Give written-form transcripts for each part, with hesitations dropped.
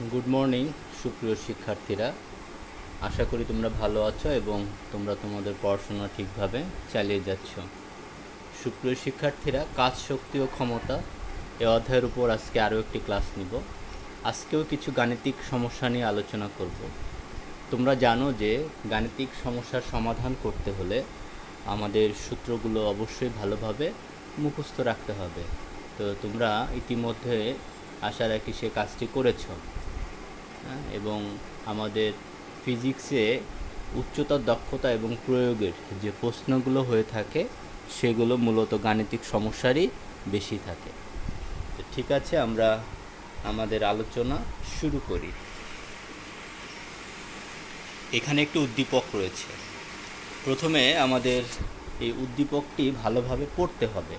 Good morning সুপ্রিয় শিক্ষার্থীরা। আশা করি তোমরা ভালো আছো এবং তোমরা তোমাদের পড়াশোনা ঠিকভাবে চালিয়ে যাচ্ছ। সুপ্রিয় শিক্ষার্থীরা, কাজ, শক্তি ও ক্ষমতা এ অধ্যায়ের উপর আজকে আরও একটি ক্লাস নিব। আজকেও কিছু গাণিতিক সমস্যা নিয়ে আলোচনা করব। তোমরা জানো যে গাণিতিক সমস্যার সমাধান করতে হলে আমাদের সূত্রগুলো অবশ্যই ভালোভাবে মুখস্থ রাখতে হবে। তো তোমরা ইতিমধ্যে আশা রাখি সে কাজটি করেছ। এবং আমাদের ফিজিক্সে উচ্চতর দক্ষতা এবং প্রয়োগের যে প্রশ্নগুলো হয়ে থাকে সেগুলো মূলত গাণিতিক সমস্যারই বেশি থাকে। তো ঠিক আছে, আমরা আমাদের আলোচনা শুরু করি। এখানে একটি উদ্দীপক রয়েছে। প্রথমে আমাদের এই উদ্দীপকটি ভালোভাবে পড়তে হবে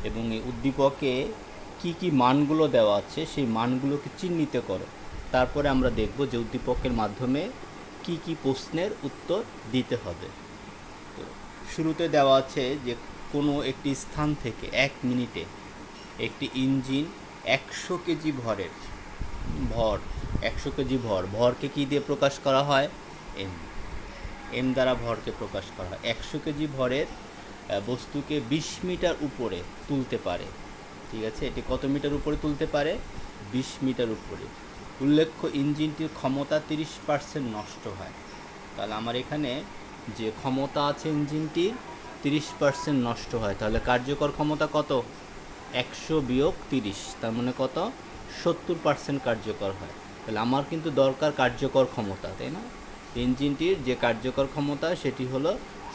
এবং এই উদ্দীপকে কি কি মানগুলো দেওয়া আছে সেই মানগুলোকে চিহ্নিত করো। তারপরে আমরা দেখব যে উদ্দীপকের মাধ্যমে কি কি প্রশ্নের উত্তর দিতে হবে। তো শুরুতে দেওয়া আছে যে কোনো একটি স্থান থেকে 1 মিনিটে একটি ইঞ্জিন 100 কেজি ভর 100 কেজি ভরকে কী দিয়ে প্রকাশ করা হয়? এম দ্বারা ভরকে প্রকাশ করা হয়। 100 কেজি ভরের বস্তুকে 20 মিটার উপরে তুলতে পারে। ঠিক আছে, এটি কত মিটার উপরে তুলতে পারে? 20 মিটার উপরে। উল্লেখ্য ইঞ্জিনটির ক্ষমতা 30% নষ্ট হয়। তাহলে আমার এখানে যে ক্ষমতা আছে ইঞ্জিনটির 30% নষ্ট হয়, তাহলে কার্যকর ক্ষমতা কত? 100 বিয়োগ 30, তার মানে কত? 70% কার্যকর হয়। তাহলে আমার কিন্তু দরকার কার্যকর ক্ষমতা, তাই না? ইঞ্জিনটির যে কার্যকর ক্ষমতা সেটি হলো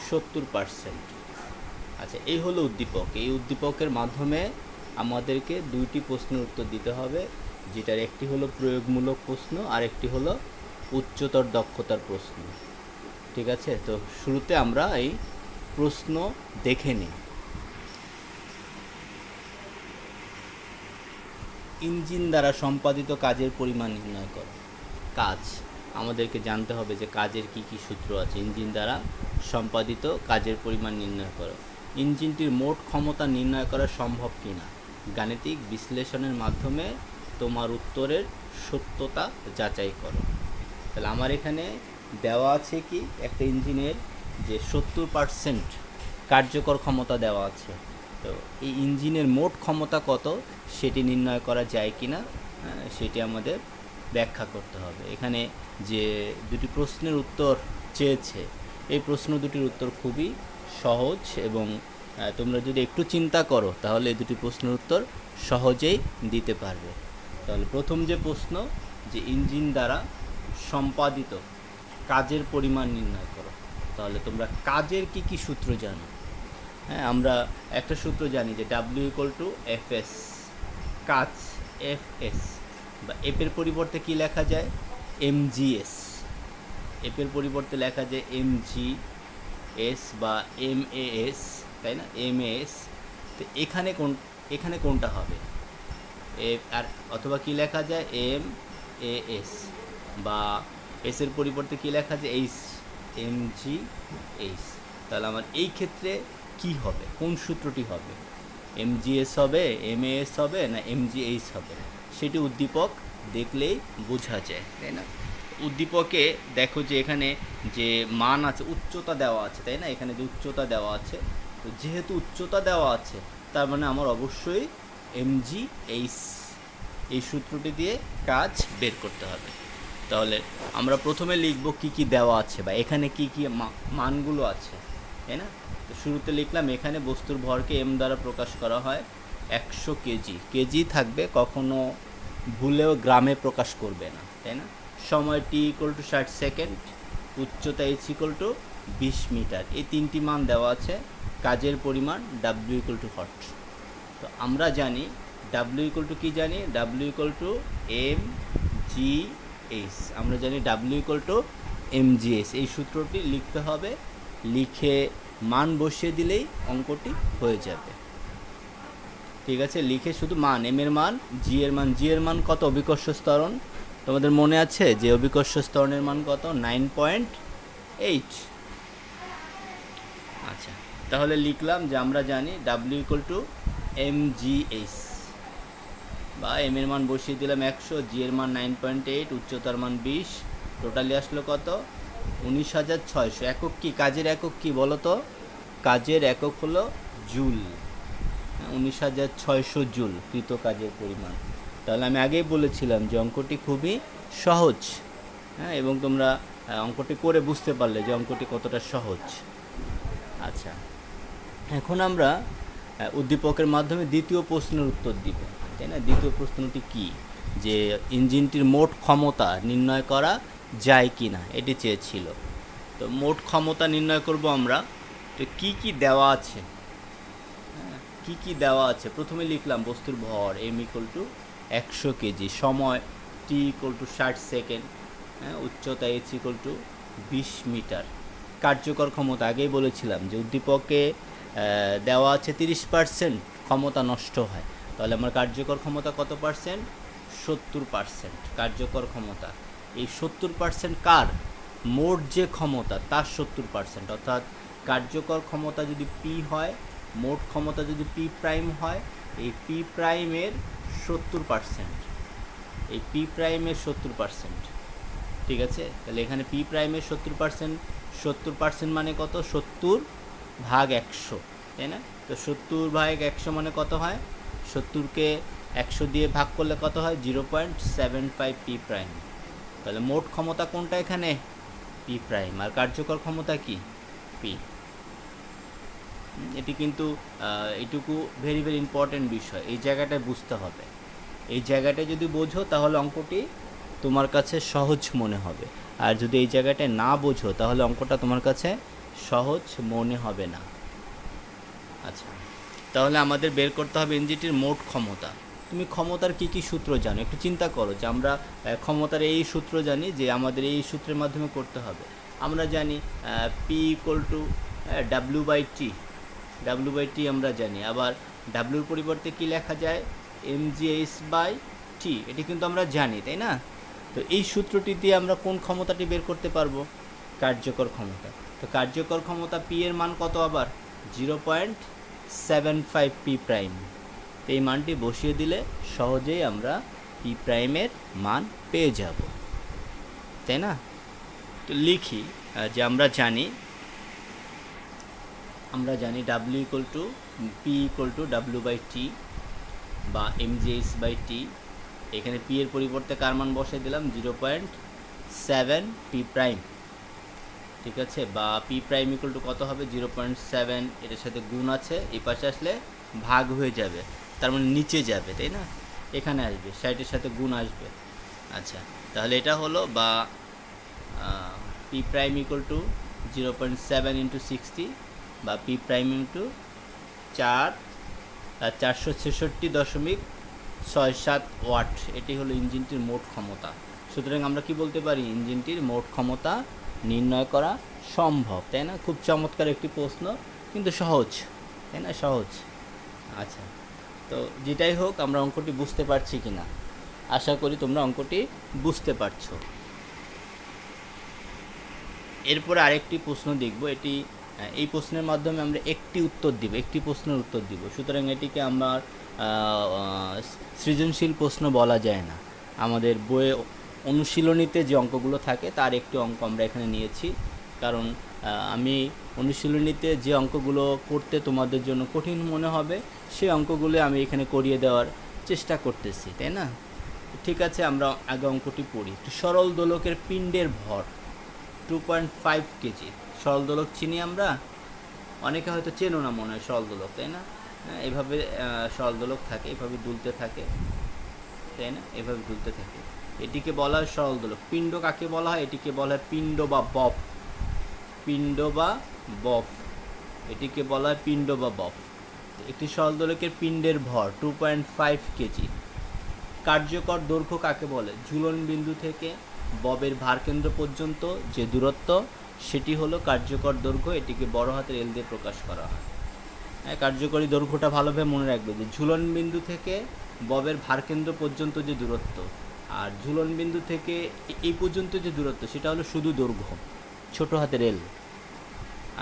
70%। আচ্ছা, এই হলো উদ্দীপক। এই উদ্দীপকের মাধ্যমে আমাদেরকে দুইটি প্রশ্নের উত্তর দিতে হবে, যেটার একটি হলো প্রয়োগমূলক প্রশ্ন আর একটি হলো উচ্চতর দক্ষতার প্রশ্ন। ঠিক আছে, তো শুরুতে আমরা এই প্রশ্ন দেখে নিই। ইঞ্জিন দ্বারা সম্পাদিত কাজের পরিমাণ নির্ণয় করো। কাজ, আমাদেরকে জানতে হবে যে কাজের কি কি সূত্র আছে। ইঞ্জিন দ্বারা সম্পাদিত কাজের পরিমাণ নির্ণয় করো। ইঞ্জিনটির মোট ক্ষমতা নির্ণয় করা সম্ভব কি না? গাণিতিক বিশ্লেষণের মাধ্যমে তোমার উত্তরের সত্যতা যাচাই করো। তাহলে আমার এখানে দেওয়া আছে কি একটা ইঞ্জিনের যে 70% কার্যকর ক্ষমতা দেওয়া আছে। তো এই ইঞ্জিনের মোট ক্ষমতা কত সেটি নির্ণয় করা যায় কি না সেটি আমাদের ব্যাখ্যা করতে হবে। এখানে যে দুটি প্রশ্নের উত্তর চেয়েছে, এই প্রশ্ন দুটির উত্তর খুবই সহজ এবং তোমরা যদি একটু চিন্তা করো তাহলে এই দুটি প্রশ্নের উত্তর সহজেই দিতে পারবে। তাহলে প্রথম যে প্রশ্ন, যে ইঞ্জিন দ্বারা সম্পাদিত কাজের পরিমাণ নির্ণয় করো। তাহলে তোমরা কাজের কি কি সূত্র জানো? হ্যাঁ, আমরা একটা সূত্র জানি যে W=Fs, কাজ Fs, বা এপের পরিবর্তে কি লেখা যায়? mgs। এপের পরিবর্তে লেখা যায় mgs বা mas, তাই না? mas। তো এখানে কোনটা হবে? আর অথবা কি লেখা যায় mas, বা এসের পরিবর্তে কি লেখা যায়? mgh। তাহলে আমার এই ক্ষেত্রে কি হবে? কোন সূত্রটি হবে? mgs হবে, mas হবে, না mgh হবে? সেটি উদ্দীপক দেখলেই বোঝা যায়, তাই না? উদ্দীপকে দেখো যে এখানে যে মান আছে, উচ্চতা দেওয়া আছে, তাই না? এখানে যে উচ্চতা দেওয়া আছে, তো যেহেতু উচ্চতা দেওয়া আছে তার মানে আমার অবশ্যই mgh এই সূত্রটি দিয়ে কাজ বের করতে হবে। তাহলে আমরা প্রথমে লিখব কি কি দেওয়া আছে বা এখানে কি কি মানগুলো আছে, তাই না? তো শুরুতে লিখলাম এখানে বস্তুর ভরকে m দ্বারা প্রকাশ করা হয় 100 কেজি। কেজি থাকবে, কখনো ভুলেও গ্রামে প্রকাশ করবে না, তাই না? সময় t=60 সেকেন্ড, উচ্চতা h=20 মিটার। এই তিনটি মান দেওয়া আছে। কাজের পরিমাণ W=40। তো আমরা জানি W= কি জানি? W=mgh। আমরা জানি W=mgh। এই সূত্রটি লিখতে হবে, লিখে মান বসিয়ে দিলেই অঙ্কটি হয়ে যাবে। ঠিক আছে, লিখে শুধু মান, এম এর মান, জি এর মান কত? অভিকর্ষ ত্বরণ তোমাদের মনে আছে যে অভিকর্ষ ত্বরণের মান কত? 9.8। আচ্ছা, তাহলে লিখলাম যে আমরা জানি W=mgh। বা এম এর মান বসিয়ে দিলাম 100, জি এর মান 9.8, উচ্চতার মান 20, টোটালি আসলো কত 19,600। একক কি, কাজের একক কি বলো তো? কাজের একক হলো জুল। 19,600 জুল কৃত কাজের পরিমাণ। তাহলে আমি আগেই বলেছিলাম যে অঙ্কটি খুবই সহজ, হ্যাঁ, এবং তোমরা অঙ্কটি করে বুঝতে পারলে যে অঙ্কটি কতটা সহজ। আচ্ছা, এখন আমরা উদ্দীপকের মাধ্যমে দ্বিতীয় প্রশ্নের উত্তর দিব, তাই না? দ্বিতীয় প্রশ্নটি কি, যে ইঞ্জিনটির মোট ক্ষমতা নির্ণয় করা যায় কি না, এটি চেয়েছিল। তো মোট ক্ষমতা নির্ণয় করব আমরা। তো কি কি দেওয়া আছে, হ্যাঁ, কি কি দেওয়া আছে? প্রথমে লিখলাম বস্তুর ভর m = 100 কেজি, সময় t = 60 সেকেন্ড, হ্যাঁ, উচ্চতা h = 20 মিটার। কার্যকর ক্ষমতা আগেই বলেছিলাম যে উদ্দীপকে দেওয়া আছে 30% ক্ষমতা নষ্ট হয়, তাহলে আমার কার্যকর ক্ষমতা কত পার্সেন্ট? 70% কার্যকর ক্ষমতা। এই 70% কার? মোট যে ক্ষমতা তার 70%, অর্থাৎ কার্যকর ক্ষমতা যদি পি হয়, মোট ক্ষমতা যদি পি প্রাইম হয়, এই পি প্রাইমের 70%, এই পি প্রাইমের 70%, ঠিক আছে? তাহলে এখানে পি প্রাইমের 70%, 70% মানে কত? 70/100, তাই না? তো 70/100 মানে কত হয়? 70কে 100 দিয়ে ভাগ করলে কত হয়? 0.75 পি প্রাইম। তাহলে মোট ক্ষমতা কোনটা এখানে? P prime. আর কার্যকর ক্ষমতা কি? পি। এটি কিন্তু এটুকু ভেরি ভেরি ইম্পর্ট্যান্ট বিষয়, এই জায়গাটায় বুঝতে হবে। এই জায়গাটায় যদি বোঝো তাহলে অঙ্কটি তোমার কাছে সহজ মনে হবে, আর যদি এই জায়গাটায় না বোঝো তাহলে অঙ্কটা তোমার কাছে সহজ মনে হবে না। আচ্ছা, তাহলে আমাদের বের করতে হবে ইঞ্জিনটির মোট ক্ষমতা। তুমি ক্ষমতার কি কি সূত্র জানো? একটু চিন্তা করো যে আমরা ক্ষমতার এই সূত্র জানি, যে আমাদের এই সূত্রের মাধ্যমে করতে হবে। আমরা জানি পি = W/T, আমরা জানি। আবার ডাব্লিউর পরিবর্তে কি লেখা যায়? mgh/t, এটি কিন্তু আমরা জানি, তাই না? তো এই সূত্রটি দিয়ে আমরা কোন ক্ষমতাটি বের করতে পারবো? কার্যকর ক্ষমতা। তো কার্যকর ক্ষমতা পি এর মান কত? আবার 0.75 পি প্রাইম। তো এই মানটি বসিয়ে দিলে সহজেই আমরা পি প্রাইমের মান পেয়ে যাব, তাই না? তো লিখি যে আমরা জানি W/P = বা mgh/t। এখানে পি এর পরিবর্তে কার মান বসিয়ে দিলাম? 0.7 পি প্রাইম, ঠিক আছে? বা পি প্রাইম = কত হবে? 0.7, এটার সাথে গুণ আছে, এই পাশে আসলে ভাগ হয়ে যাবে, তার মানে নিচে যাবে, তাই না? এখানে আসবে, 60-এর সাথে গুণ আসবে। আচ্ছা, তাহলে এটা হলো, বা পি প্রাইম = 0.7 × 60, বা পি প্রাইম × 466.67 ওয়াট। এটি হলো ইঞ্জিনটির মোট ক্ষমতা। সুতরাং আমরা কি বলতে পারি? ইঞ্জিনটির মোট ক্ষমতা নির্ণয় করা সম্ভব, তাই না? খুব চমৎকার একটি প্রশ্ন, কিন্তু সহজ, তাই না? সহজ। আচ্ছা, তো যেটাই হোক, আমরা অঙ্কটি বুঝতে পারছি কি না? আশা করি তোমরা অঙ্কটি বুঝতে পারছো। এরপরে আরেকটি প্রশ্ন দেখব। এই প্রশ্নের মাধ্যমে আমরা একটি প্রশ্নের উত্তর দিব। সুতরাং এটিকে আমার সৃজনশীল প্রশ্ন বলা যায় না। আমাদের বইয়ে অনুশীলনীতে যে অঙ্কগুলো থাকে তার একটি অঙ্ক আমরা এখানে নিয়েছি, কারণ আমি অনুশীলনীতে যে অঙ্কগুলো করতে তোমাদের জন্য কঠিন মনে হবে সেই অঙ্কগুলো আমি এখানে করিয়ে দেওয়ার চেষ্টা করতেছি, তাই না? ঠিক আছে, আমরা আগে অঙ্কটি পড়ি। সরল দোলকের পিণ্ডের ভর 2.5 কেজি। সরল দোলক চিনি আমরা, অনেকে হয়তো চেনো না মনে হয় সরল দোলক, তাই না? এভাবে সরল দোলক থাকে, এভাবে দুলতে থাকে, তাই না? এভাবে দুলতে থাকে, এটিকে বলা হয় সরল দোলক। পিণ্ড কাকে বলা হয়? এটিকে বলা হয় পিণ্ড বা বফ। এটিকে বলা হয় পিণ্ড বা বফ। একটি সরল দোলকের পিণ্ডের ভর 2.5 কেজি। কার্যকর দৈর্ঘ্য কাকে বলে? ঝুলন বিন্দু থেকে ববের ভারকেন্দ্র পর্যন্ত যে দূরত্ব, সেটি হলো কার্যকর দৈর্ঘ্য। এটিকে বড় হাতের এল দিয়ে প্রকাশ করা হয়। কার্যকরী দৈর্ঘ্যটা ভালোভাবে মনে রাখবে, যে ঝুলন বিন্দু থেকে ববের ভারকেন্দ্র পর্যন্ত যে দূরত্ব, আর ঝুলন বিন্দু থেকে এই পর্যন্ত যে দূরত্ব, সেটা হলো শুধু দৈর্ঘ্য, ছোট হাতের এল।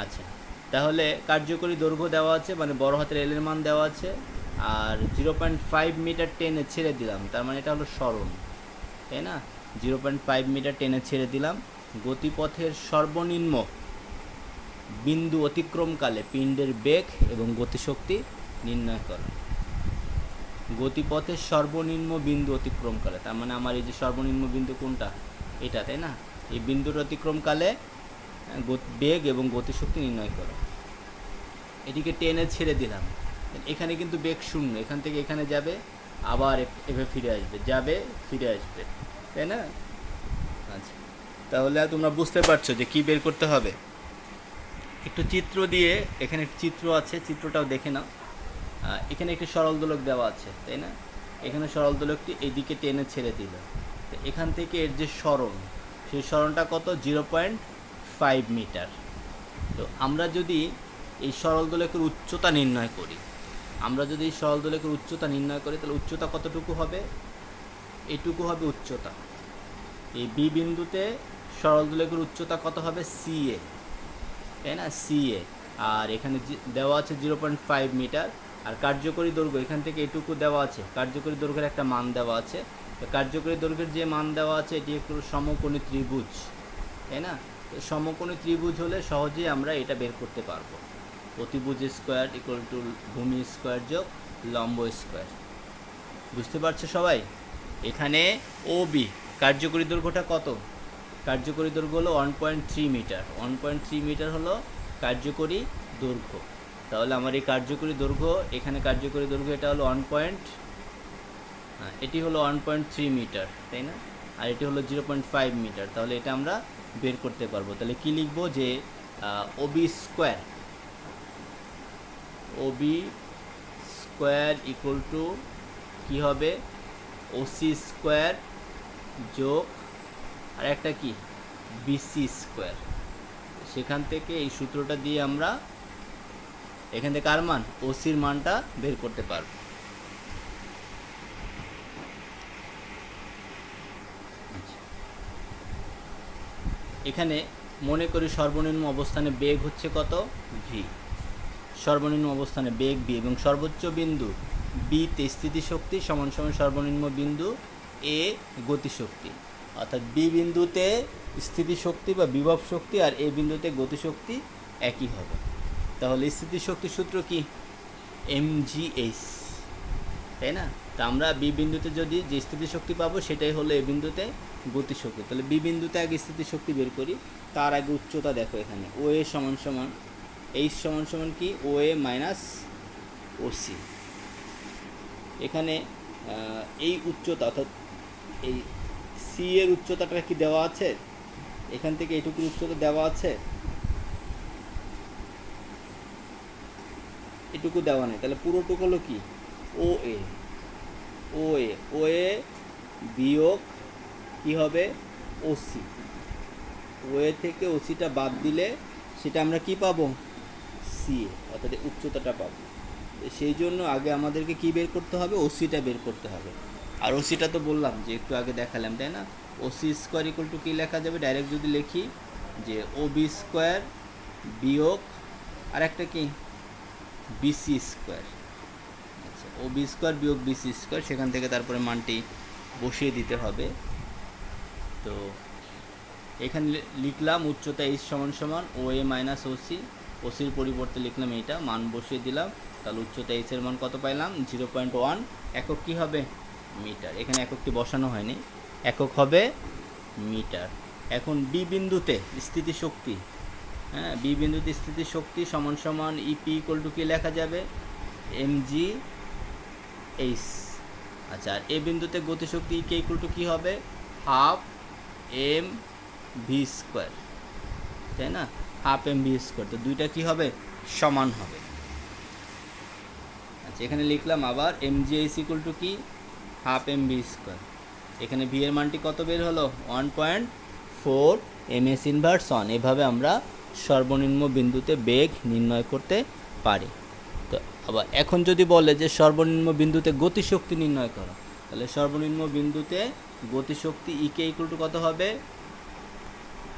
আচ্ছা, তাহলে কার্যকরী দৈর্ঘ্য দেওয়া আছে, মানে বড় হাতের এল এর মান দেওয়া আছে, আর 0.5 মিটার টেনে ছেড়ে দিলাম, তার মানে এটা হলো সরণ, তাই না? 0.5 মিটার টেনে ছেড়ে দিলাম। গতিপথের সর্বনিম্ন বিন্দু অতিক্রমকালে পিণ্ডের বেগ এবং গতিশক্তি নির্ণয় করো। গতিপথের সর্বনিম্ন বিন্দু অতিক্রমকালে, তার মানে আমার এই যে সর্বনিম্ন বিন্দু কোনটা, এটা, তাই না? এই বিন্দুর অতিক্রমকালে বেগ এবং গতিশক্তি নির্ণয় করো। এটিকে টেনে ছেড়ে দিলাম, এখানে কিন্তু বেগ শূন্য, এখান থেকে এখানে যাবে, আবার এভাবে ফিরে আসবে, যাবে ফিরে আসবে, তাই না? আচ্ছা, তাহলে তোমরা বুঝতে পারছো যে কি বের করতে হবে। একটু চিত্র দিয়ে, এখানে চিত্র আছে, চিত্রটাও দেখে নাও। এখানে একটি সরল দোলক দেওয়া আছে, তাই না? এখানে সরল দোলকটি এইদিকে টেনে ছেড়ে দিল, তো এখান থেকে এর যে সরণ, সেই সরণটা কত? 0.5 মিটার। তো আমরা যদি এই সরল দোলকের উচ্চতা নির্ণয় করি, তাহলে উচ্চতা কতটুকু হবে? এটুকু হবে উচ্চতা। এই বি বিন্দুতে সরল দোলকের উচ্চতা কত হবে? CA, তাই না? CA। আর এখানে দেওয়া আছে 0.5 মিটার। আর কার্যকরী দৈর্ঘ্য এখান থেকে এটুকু দেওয়া আছে, কার্যকরী দৈর্ঘ্যের একটা মান দেওয়া আছে। তো কার্যকরী দৈর্ঘ্যের যে মান দেওয়া আছে, এটি একটু সমকোণী ত্রিভুজ, তাই না? তো সমকোণী ত্রিভুজ হলে সহজেই আমরা এটা বের করতে পারবো। অতিভুজ স্কোয়ার ইকুয়াল টু ভূমি স্কোয়ার যোগ লম্ব স্কোয়ার। বুঝতে পারছো সবাই? এখানে OB কার্যকরী দৈর্ঘ্যটা কত? কার্যকরী দৈর্ঘ্য হলো 1.3 মিটার। 1.3 মিটার হলো কার্যকরী দৈর্ঘ্য। তাহলে আমার এই কার্যকরী দৈর্ঘ্য, এখানে কার্যকরী দৈর্ঘ্য এটা হলো এটি হলো 1.3 মিটার, তাই না? আর এটি হলো 0.5 মিটার। তাহলে এটা আমরা বের করতে পারবো। তাহলে কি লিখবো? যে OB স্কোয়ার ইকুয়াল টু কী হবে? OC স্কোয়ার যোগ আর একটা কি, BC স্কোয়ার। সেখান থেকে এই সূত্রটা দিয়ে আমরা এখান থেকে কার মান? OCর মানটা বের করতে পারব। এখানে মনে করি সর্বনিম্ন অবস্থানে বেগ হচ্ছে কত? V। সর্বনিম্ন অবস্থানে বেগ V এবং সর্বোচ্চ বিন্দু B-তে স্থিতিশক্তি সমান সমান সর্বনিম্ন বিন্দু A গতিশক্তি। অর্থাৎ B বিন্দুতে স্থিতিশক্তি বা বিভব শক্তি আর A বিন্দুতে গতিশক্তি একই হবে। তাহলে স্থিতিশক্তির সূত্র কি? mgh, তাই না? তা আমরা B বিন্দুতে যদি যে স্থিতিশক্তি পাবো সেটাই হলো A বিন্দুতে গতিশক্তি। তাহলে B বিন্দুতে আগে স্থিতিশক্তি বের করি, তার আগে উচ্চতা দেখো। এখানে OA সমান সমান h সমান সমান কি? OA minus OC। এখানে এই উচ্চতা, অর্থাৎ এই C এর উচ্চতাটা কি দেওয়া আছে? এখান থেকে এটুকুর উচ্চতা দেওয়া আছে, এটুকু দেওয়া নেই। তাহলে পুরোটুকু হলো কি? OA বিয়োগ কি হবে? OC। OA থেকে OCটা বাদ দিলে সেটা আমরা কি পাবো? CA, অর্থাৎ উচ্চতাটা পাবো। সেই জন্য আগে আমাদেরকে কি বের করতে হবে? OCটা বের করতে হবে। আর OCটা তো বললাম যে একটু আগে দেখালাম, তাই না? OC স্কোয়ার ইকুয়াল টু কী লেখা যাবে? ডাইরেক্ট যদি লিখি যে OB স্কোয়ার বিয়োগ আর একটা কি, BC স্কোয়ার। আচ্ছা, OB স্কোয়ার বিয়োগ BC স্কোয়ার, সেখান থেকে তারপরে মানটি বসিয়ে দিতে হবে। তো এখানে লিখলাম উচ্চতা h সমান সমান OA মাইনাস OC। OCর পরিবর্তে লিখলাম এইটা, মান বসিয়ে দিলাম। তাহলে উচ্চতা h এর মান কত পাইলাম? 0.1। একক কি হবে? মিটার। এখানে এককটি বসানো হয়নি, একক হবে মিটার। এখন B বিন্দুতে স্থিতিশক্তি, হ্যাঁ, B বিন্দুতে স্থিতিশক্তি সমান সমান EP ইকুয়াল টু কী লেখা যাবে? mgh। আচ্ছা, আর A বিন্দুতে গতিশক্তি EK ইকুয়াল টু কী হবে? হাফ mv স্কোয়ার, তাই না? Half mv square. তো দুইটা কি হবে? সমান হবে। আচ্ছা, এখানে লিখলাম আবার mgh ইকুয়াল টু কি? Half mv square. এখানে v এর মানটি কত বের হলো? 1.4 ms ইনভার্স 1। এভাবে আমরা সর্বনিম্ন বিন্দুতে বেগ নির্ণয় করতে পারি। তো আবার এখন যদি বলে যে সর্বনিম্ন বিন্দুতে গতিশক্তি নির্ণয় করো, তাহলে সর্বনিম্ন বিন্দুতে গতিশক্তি EK ইকুয়াল টু কত হবে?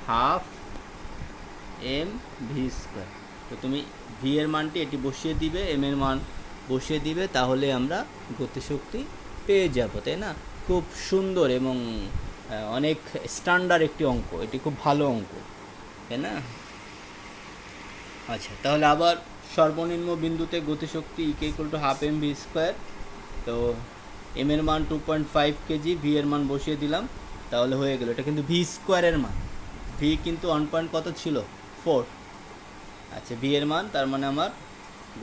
Half mv square. তো তুমি v এর মানটি এটি বসিয়ে দিবে, m এর মান বসিয়ে দিবে, তাহলে আমরা গতিশক্তি পেয়ে যাব, তাই না? খুব সুন্দর এবং অনেক স্ট্যান্ডার্ড একটি অঙ্ক, এটি খুব ভালো অঙ্ক, তাই না? আচ্ছা, তাহলে আবার সর্বনিম্ন বিন্দুতে গতিশক্তি = 1/2 mv²। তো এম এর মান 2.5 কেজি, ভি এর মান বসিয়ে দিলাম, তাহলে হয়ে গেল। এটা কিন্তু ভি স্কোয়ারের মান, ভি কিন্তু 1 পয়েন্ট কত ছিল, 4। আচ্ছা, ভি এর মান, তার মানে আমার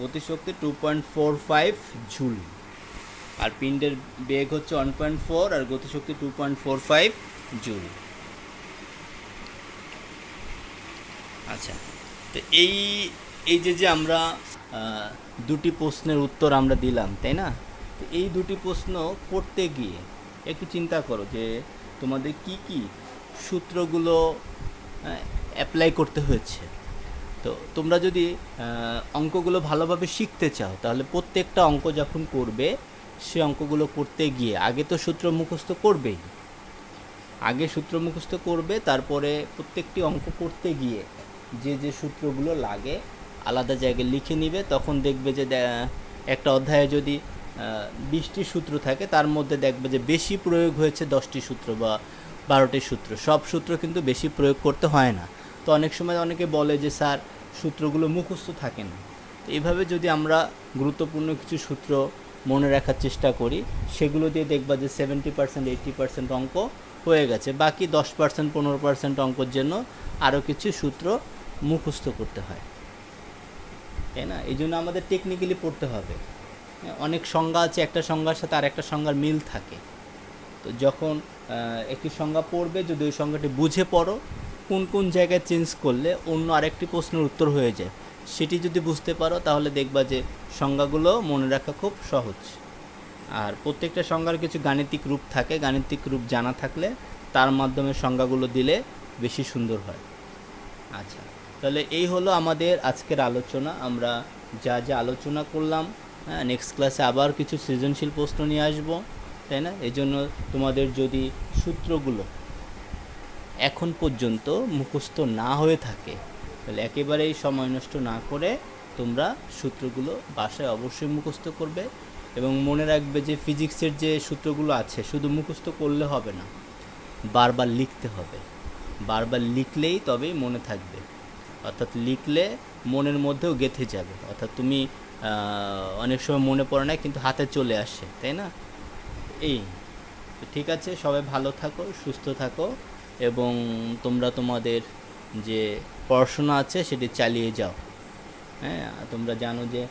গতিশক্তি 2.45 জুল, আর পিণ্ডের বেগ হচ্ছে 1.4 আর গতিশক্তি 2.45 জুল। আচ্ছা, তো এই যে আমরা দুটি প্রশ্নের উত্তর আমরা দিলাম, তাই না? তো এই দুটি প্রশ্ন করতে গিয়ে একটু চিন্তা করো যে তোমাদের কি কি সূত্রগুলো অ্যাপ্লাই করতে হয়েছে। তো তোমরা যদি অঙ্কগুলো ভালোভাবে শিখতে চাও, তাহলে প্রত্যেকটা অঙ্ক যখন করবে, সে অঙ্কগুলো করতে গিয়ে আগে তো সূত্র মুখস্থ করবেই, আগে সূত্র মুখস্থ করবে, তারপরে প্রত্যেকটি অঙ্ক করতে গিয়ে যে সূত্রগুলো লাগে আলাদা জায়গায় লিখে নিবে। তখন দেখবে যে একটা অধ্যায়ে যদি 20টি সূত্র থাকে, তার মধ্যে দেখবে যে বেশি প্রয়োগ হয়েছে 10টি সূত্র বা 12টি সূত্র। সব সূত্র কিন্তু বেশি প্রয়োগ করতে হয় না। তো অনেক সময় অনেকে বলে যে স্যার সূত্রগুলো মুখস্থ থাকে না। তো এইভাবে যদি আমরা গুরুত্বপূর্ণ কিছু সূত্র মনে রাখার চেষ্টা করি, সেগুলো দিয়ে দেখবা যে 70% 80% অঙ্ক হয়ে গেছে। বাকি 10% 15% অঙ্কের জন্য আরও কিছু সূত্র মুখস্থ করতে হয়, তাই না? এই জন্য আমাদের টেকনিক্যালি পড়তে হবে। অনেক সংজ্ঞা আছে, একটা সংজ্ঞার সাথে আর একটা সংজ্ঞার মিল থাকে। তো যখন একটি সংজ্ঞা পড়বে, যদি ওই সংজ্ঞাটি বুঝে পড়ো, কোন কোন জায়গায় চেঞ্জ করলে অন্য আরেকটি প্রশ্নের উত্তর হয়ে যায়, সেটি যদি বুঝতে পারো, তাহলে দেখবা যে সংজ্ঞাগুলো মনে রাখা খুব সহজ। আর প্রত্যেকটা সংজ্ঞার কিছু গাণিতিক রূপ থাকে, গাণিতিক রূপ জানা থাকলে তার মাধ্যমে সংজ্ঞাগুলো দিলে বেশি সুন্দর হয়। আচ্ছা, তাহলে এই হলো আমাদের আজকের আলোচনা। আমরা যা যা আলোচনা করলাম, হ্যাঁ, নেক্সট ক্লাসে আবার কিছু সৃজনশীল প্রশ্ন নিয়ে আসবো, তাই না? এই জন্য তোমাদের যদি সূত্রগুলো এখন পর্যন্ত মুখস্থ না হয়ে থাকে, তাহলে একেবারেই সময় নষ্ট না করে তোমরা সূত্রগুলো বাসায় অবশ্যই মুখস্থ করবে। এবং মনে রাখবে যে ফিজিক্সের যে সূত্রগুলো আছে, শুধু মুখস্থ করলে হবে না, বারবার লিখতে হবে। বারবার লিখলেই তবেই মনে থাকবে, অর্থাৎ লিখলে মনের মধ্যেও গেঁথে যাবে। অর্থাৎ তুমি অনেক সময় মনে পড়ে না, কিন্তু হাতে চলে আসে, তাই না? এই তো ঠিক আছে, সবাই ভালো থাকো, সুস্থ থাকো, এবং তোমরা তোমাদের যে পড়াশোনা আছে সেটি চালিয়ে যাও। হ্যাঁ, তোমরা জানো যে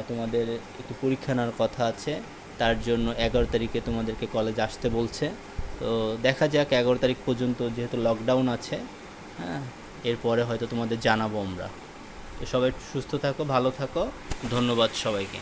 তোমাদের একটু পরীক্ষা নেওয়ার কথা আছে, তার জন্য 11 তারিখে তোমাদেরকে কলেজ আসতে বলছে। তো দেখা যাক 11 তারিখ পর্যন্ত, যেহেতু লকডাউন আছে, হ্যাঁ, এরপরে হয়তো তোমাদের জানাবো আমরা। তো সবাই সুস্থ থাকো, ভালো থাকো, ধন্যবাদ সবাইকে।